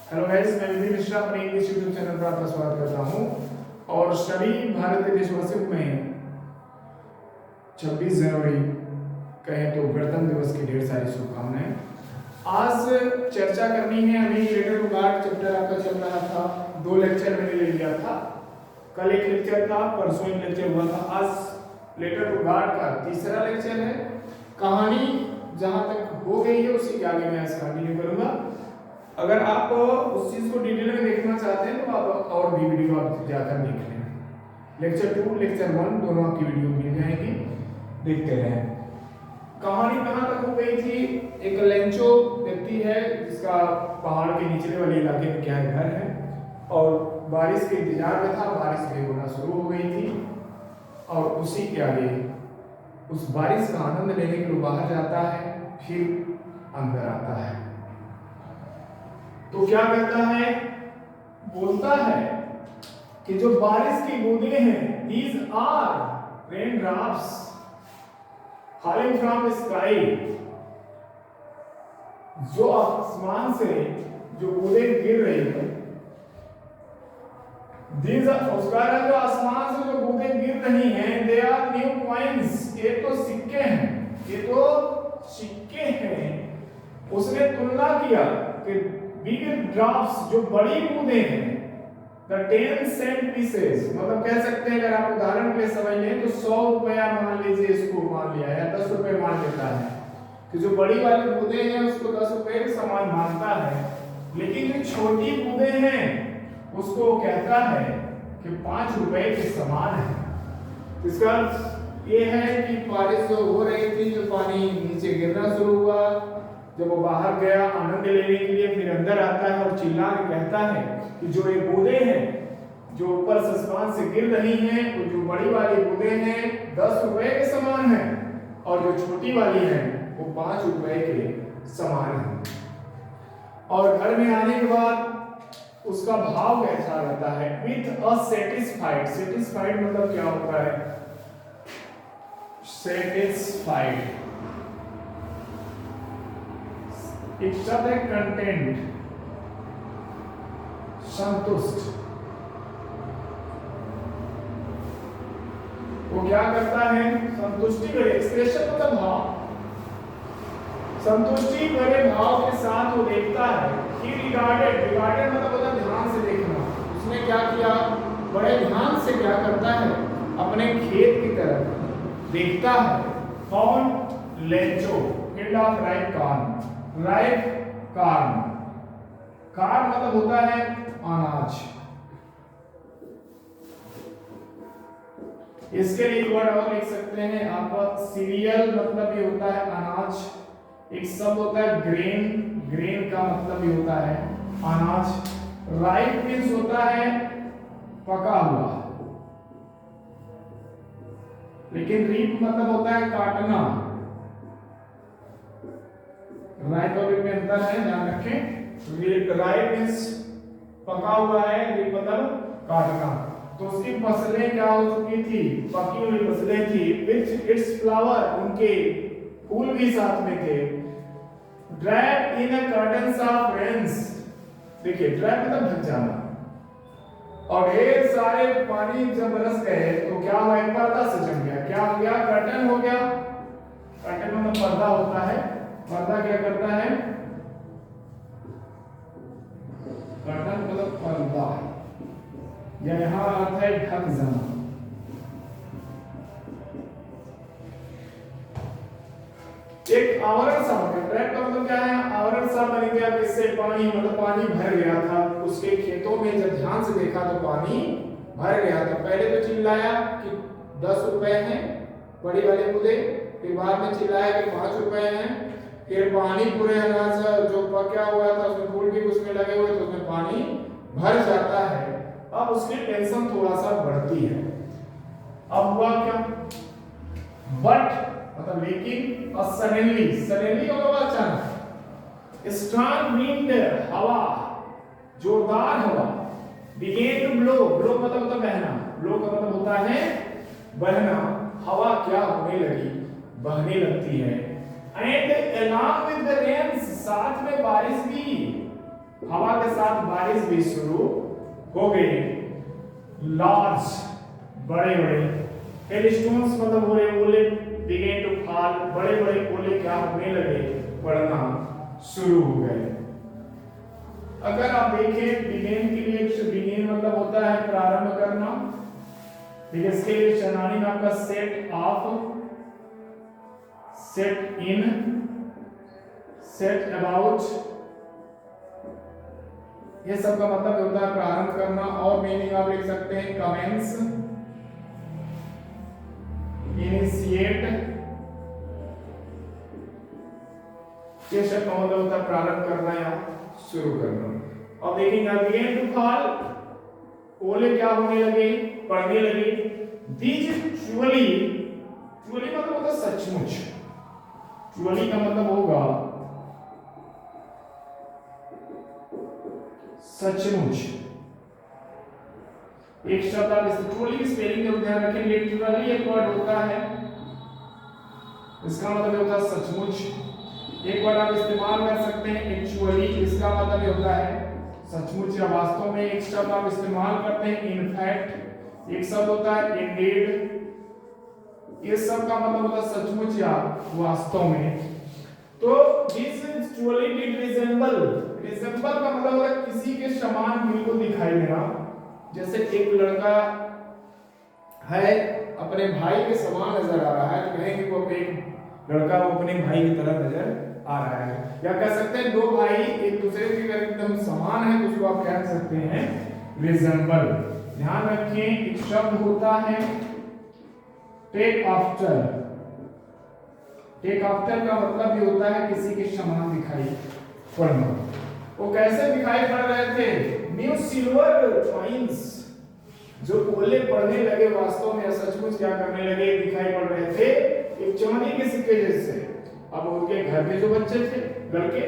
Hello guys, मैं विधि मिश्रा अपने English YouTube channel पर आपका स्वागत करता हूं और सभी भारतीय देशवासियों में 26 जनवरी कहें तो गणतंत्र दिवस की ढेर सारी शुभकामनाएं। आज चर्चा करनी है, अभी लेटर टू गार्ड चैप्टर आपका चल रहा था, 2 लेक्चर मैंने ले लिया था। कल एक लेक्चर था, परसों एक लेक्चर हुआ था। आज लेटर टू गार्ड का तीसरा लेक्चर है। कहानी जहां तक हो गई है उसी के आगे मैं आज कंटिन्यू करूंगा। अगर आप उस चीज को डिटेल में देखना चाहते हैं तो आप और भी वीडियो आप जाकर देख लें। लेक्चर 2 लेक्चर 1 दोनों आपकी वीडियो मिल जाएगी, देखते रहें। कहानी कहां तक हो गई थी? एक लेंचो व्यक्ति है जिसका पहाड़ के निचले वाले इलाके में क्या घर है और बारिश के इंतजार में था। बारिश भी होना शुरू हो गई थी और उसी के आगे उस बारिश का आनंद लेने के लिए बाहर जाता है, फिर अंदर आता है तो क्या करता है? बोलता है कि जो बारिश की बूंदें हैं, these are raindrops falling from the sky, जो आसमान से जो बूंदें गिर रही है, these are, उसका जो आसमान से जो बूंदें गिर रही हैं, they are new coins, ये तो सिक्के हैं, ये तो सिक्के हैं। उसने तुलना किया कि बिग ड्रॉप्स जो बड़ी बूंदें हैं, द 10 सेंट पीसेस, मतलब कह सकते हैं, अगर आप उदाहरण के लिए समझ लें तो 100 रुपया मान लीजिए, इसको मान लिया या 10 रुपए मान लेता है कि जो बड़ी वाली बूंदें हैं उसको 10 रुपए के समान मानता है, लेकिन जो छोटी बूंदें हैं उसको कहता है कि 5 रुपए के समान है। इसका ये है कि बारिश जो हो रही थी, जो पानी नीचे गिरना शुरू हुआ, जब वो बाहर गया आनंद लेने के लिए, फिर अंदर आता है और चिल्ला के कहता है कि जो ये बूंदें हैं जो ऊपर से आसमान से गिर रही हैं, वो जो बड़ी वाली बूंदें हैं 10 रुपए के समान है और जो छोटी वाली है वो 5 रुपए के समान है। और घर में आने के बाद उसका भाव कैसा रहता है? With a satisfied. सेटिस्फाइड मतलब क्या होता है? सेटिस्फाइड एक शब्द है, कंटेंट, संतुष्ट। वो क्या करता है? संतुष्टि भरे, एक्सप्रेशन मतलब भाव, संतुष्टि भरे भाव के साथ वो देखता है। ही रिगार्डेड, रिगार्डेड मतलब होता है ध्यान से देखना। उसने क्या किया? बड़े ध्यान से क्या करता है? अपने खेत की तरफ देखता है। कौन? Lencho, field of right corn. Right corn, corn मतलब होता है अनाज। इसके लिए वर्ड और लिख सकते हैं आप, सीरियल मतलब ये होता है अनाज। एक शब्द होता है ग्रेन, ग्रेन का मतलब ये होता है अनाज। राइट मीन्स होता है पका हुआ, लेकिन रीप मतलब होता है काटना। राइट और रीप में अंतर है, ध्यान रखें। राइट मीन्स पका हुआ है, रीप मतलब काटना। तो उसकी फसलें क्या हो चुकी थी? पकी हुई फसलें थी। विच इट्स फ्लावर, उनके फूल भी साथ में थे। ड्रैप इन अ कर्टन्स ऑफ रेन्स, देखिए ड्रैप मतलब ढक जाना। और ढेर सारे पानी जब बरस गए तो क्या हुआ? एक पर्दा से जम गया। क्या हो गया? कर्टन हो गया। कर्टन मतलब पर्दा होता है। पर्दा क्या करता है? कर्टन मतलब पर्दा, या यहां अर्थ है ढक जाना। एक आवरण सा हो गया। ट्रैप का मतलब क्या है? आवरण सा बन गया, जिससे पानी मतलब पानी भर गया था उसके खेतों में। जब ध्यान से देखा तो पानी भर गया था। पहले तो चिल्लाया कि 10 रुपए हैं बड़ी वाली बूंदे, फिर बाद में चिल्लाया कि 5 रुपए हैं। फिर पानी पूरे अनाज जो पका हुआ था उसमें फूल भी उसमें लगे हुए तो उसमें पानी भर जाता है। अब उसकी टेंशन थोड़ा सा बढ़ती है। अब हुआ क्या? बट मतलब लेकिन, और सडनली, सडनली होगा अचानक, स्ट्रॉन्ग विंड, हवा, जोरदार हवा, बिगेन टू ब्लो, ब्लो मतलब होता है बहना, ब्लो का मतलब होता है बहना। हवा क्या होने लगी? बहने लगती है। And along with the rains, साथ में बारिश भी। हवा के साथ बारिश भी शुरू हो गई। लार्ज बड़े बड़े, हेलस्टोन्स मतलब हो रहे ओले बिगेन टू फॉल, बड़े बड़े ओले क्या होने लगे, पड़ना शुरू हो गए। अगर आप देखें बिगेन के लिए, बिगेन मतलब होता है प्रारंभ करना, ठीक है। इसके लिए शनानी में आपका set of, set in, set about, ये सब का मतलब होता है प्रारंभ करना। और मीनिंग आप लिख सकते हैं कमेंस, इनिशिएट, ये सब का मतलब होता है प्रारंभ करना या शुरू करना। अब देखेंगे बिगेन टू फॉल, ओले क्या होने लगे, पड़ने लगे। दीज ट्रूली, ट्रूली मतलब होता है सचमुच, ट्रूली का मतलब होगा सचमुच। एक शब्द आप इस ट्रूली की स्पेलिंग जरूर ध्यान रखें। लिटरली एक वर्ड होता है, इसका मतलब होता है सचमुच। एक वर्ड आप इस्तेमाल कर सकते हैं एक्चुअली, इसका मतलब होता है सचमुच या वास्तव में। एक शब्द आप इस्तेमाल करते हैं इनफैक्ट, एक शब्द होता है इंडीड, ये सब का मतलब होता है सचमुच या वास्तव में। तो this truly did resemble, resemble का मतलब होता है किसी के समान बिल्कुल दिखाई देना। जैसे एक लड़का है अपने भाई के समान नजर आ रहा है, तो कहेंगे वो एक लड़का वो अपने भाई की तरह नजर आ रहा है। या कह सकते हैं दो भाई एक दूसरे के एकदम समान है, तो उसको आप कह सकते हैं रिजेंबल। ध्यान रखें एक शब्द होता है टेक आफ्टर, टेक आफ्टर का मतलब भी होता है किसी के समान दिखाई पड़ना। वो कैसे दिखाई पड़ रहे थे, न्यू सिल्वर कॉइंस, जो ओले पड़ने लगे वास्तव में सचमुच क्या करने लगे, दिखाई पड़ रहे थे एक चांदी के सिक्के जैसे। अब उनके घर के जो बच्चे थे लड़के,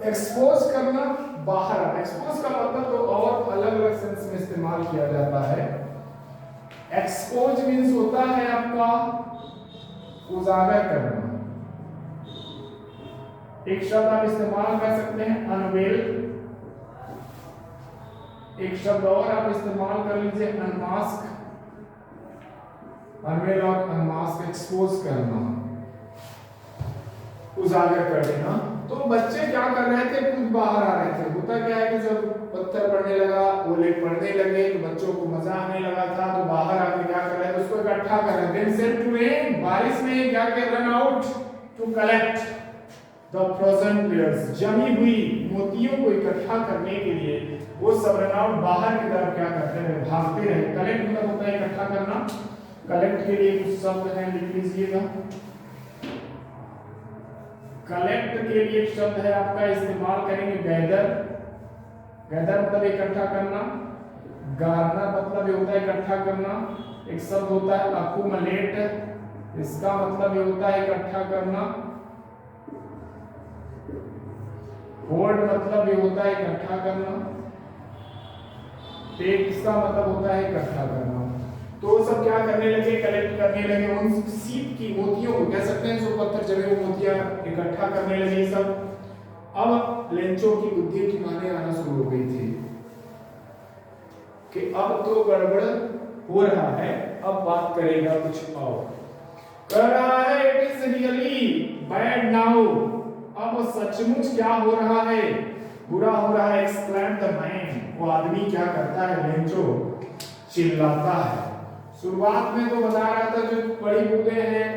एक्सपोज करना, बाहर आना। एक्सपोज का मतलब तो और अलग अलग सेंस में इस्तेमाल किया जाता है। एक्सपोज मींस होता है आपका उजागर करना। एक शब्द आप इस्तेमाल कर सकते हैं अनवेल, एक शब्द और आप इस्तेमाल कर लीजिए अनमास्क। अनवेल और अनमास्क एक्सपोज करना, उजागर कर देना। तो बच्चे क्या कर रहे थे, कुछ बाहर आ रहे थे। होता क्या है कि जब पत्थर पड़ने लगा, ओले पड़ने लगे, तो बच्चों को मजा आने लगा था, तो बाहर आके क्या कर रहे थे, उसको इकट्ठा कर रहे थे। देन सेड टू रेन, बारिश में क्या कर run out to collect the frozen pearls, जमी हुई मोतियों को इकट्ठा करने के लिए वो सब रन आउट बाहर की तरफ क्या करते रहे, भागते रहे। कलेक्ट मतलब होता है इकट्ठा करना। कलेक्ट के लिए कुछ शब्द हैं, लिख लीजिएगा। कलेक्ट के लिए एक शब्द है आपका, इस्तेमाल करेंगे गैदर। गैदर मतलब इकट्ठा करना। गार्नर मतलब ये होता है इकट्ठा करना। एक शब्द होता है अकुमुलेट, इसका मतलब ये होता है इकट्ठा करना। होल्ड मतलब ये होता है इकट्ठा करना। टेक इसका मतलब होता है इकट्ठा करना। तो सब क्या करने लगे, कलेक्ट करने लगे उन सीप की मोतियों को, कह सकते हैं जो पत्थर जमे हुए मोतियां इकट्ठा करने लगे सब। अब लेंचों की बुद्धि ठिकाने आना शुरू हो गई थी कि अब तो गड़बड़ हो रहा है, अब बात करेगा कुछ और। कह रहा है it is really bad now, अब सचमुच क्या हो रहा है, बुरा हो रहा है। एक्सक्लेम द मैन, वो आदमी क्या करता है, लेंचो चिल्लाता है। शुरुआत में तो बता रहा था जो बड़ी बूंदे हैं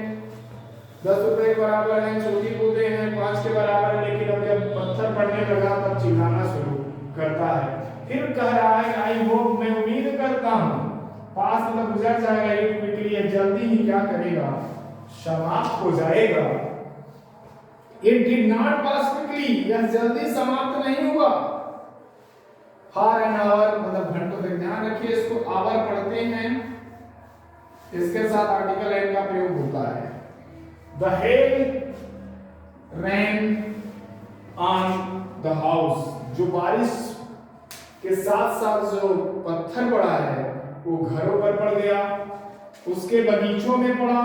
10 रुपए के बराबर हैं, छोटी बूंदे हैं 5 के बराबर है, लेकिन अब जब पत्थर पड़ने लगा तब चिल्लाना शुरू करता है। फिर कह रहा है आई होप, मैं उम्मीद करता हूँ, पास मतलब गुजर जाएगा, इट क्विकली, जल्दी ही क्या करेगा, समाप्त हो जाएगा। It did not pass quickly, यह जल्दी समाप्त नहीं हुआ। हार एन आवर मतलब घंटों तक। ध्यान रखिए इसको आवर पढ़ते हैं, इसके साथ आर्टिकल एन का प्रयोग होता है। The hail rain on the house, जो बारिश के साथ साथ जो पत्थर पड़ा है वो घरों पर पड़ गया, उसके बगीचों में पड़ा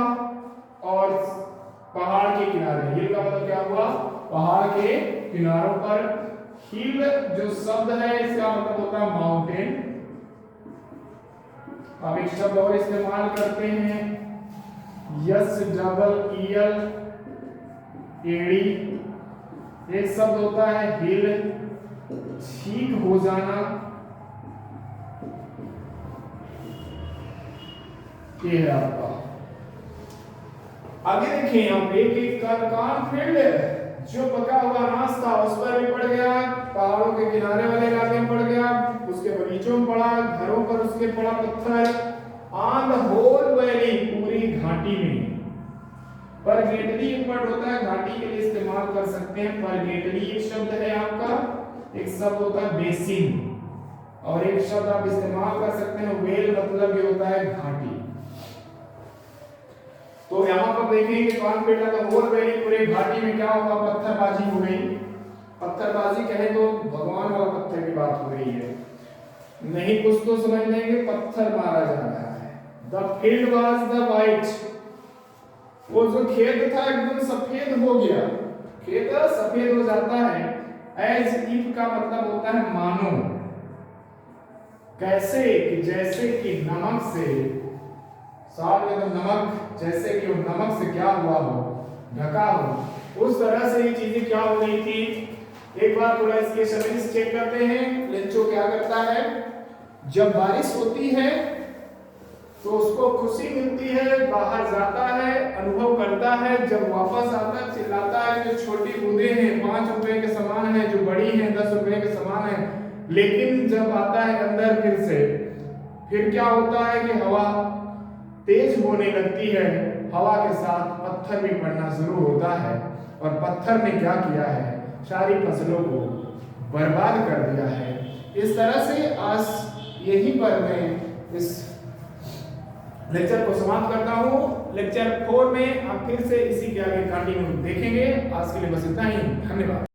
और पहाड़ के किनारे। हिल का मतलब क्या हुआ, पहाड़ के किनारों पर हिल जो शब्द है इसका मतलब होता है माउंटेन। अब एक शब्द और इस्तेमाल करते हैं, यस डबल ईएल एड़ी। एक शब्द होता है हिल, ठीक हो जाना। ये है आपका। आगे देखिए यहाँ पे एक कॉर्नफील्ड जो पका हुआ अनाज था उस पर भी पड़ गया, पहाड़ों के किनारे वाले इलाके में पड़ गया, उसके बगीचों में पड़ा, घरों पर उसके पड़ा पत्थर। ऑन द होल वैली, पूरी घाटी में। परगेटली एक वर्ड होता है, घाटी के लिए इस्तेमाल कर सकते हैं। परगेटली एक शब्द है आपका, एक शब्द होता है बेसिन, और एक शब्द आप इस्तेमाल कर सकते हैं वेल, मतलब ये होता है घाटी। तो यहाँ पर देखेंगे कॉर्नफील्ड का होल वैली, पूरे घाटी में क्या हुआ, पत्थरबाजी हो गई। पत्थरबाजी कहे तो भगवान वाला पत्थर की बात हो रही है, नहीं कुछ तो समझ लेंगे, पत्थर मारा जा रहा है। The field was the white, वो जो खेत था एकदम सफेद हो गया। खेत सफेद हो जाता है। एज इफ का मतलब होता है मानो, कैसे कि जैसे कि नमक से, साल में तो नमक, जैसे कि वो नमक से क्या हुआ हो, ढका हो, उस तरह से ये चीजें क्या हो गई थी। एक बार थोड़ा इसके शब्द चेक करते हैं। लेंचो क्या करता है, जब बारिश होती है तो उसको खुशी मिलती है, बाहर जाता है, अनुभव करता है, जब वापस आता है चिल्लाता है जो छोटी बूंदे हैं 5 रुपए के समान है, जो बड़ी हैं 10 रुपए के समान है। लेकिन जब आता है अंदर फिर से, फिर क्या होता है कि हवा तेज होने लगती है, हवा के साथ पत्थर भी पड़ना शुरू होता है, और पत्थर ने क्या किया है, सारी फसलों को बर्बाद कर दिया है। इस तरह से आज यहीं पर मैं इस लेक्चर को समाप्त करता हूँ। लेक्चर 4 में आप फिर से इसी के आगे कंटिन्यू देखेंगे। आज के लिए बस इतना ही, धन्यवाद।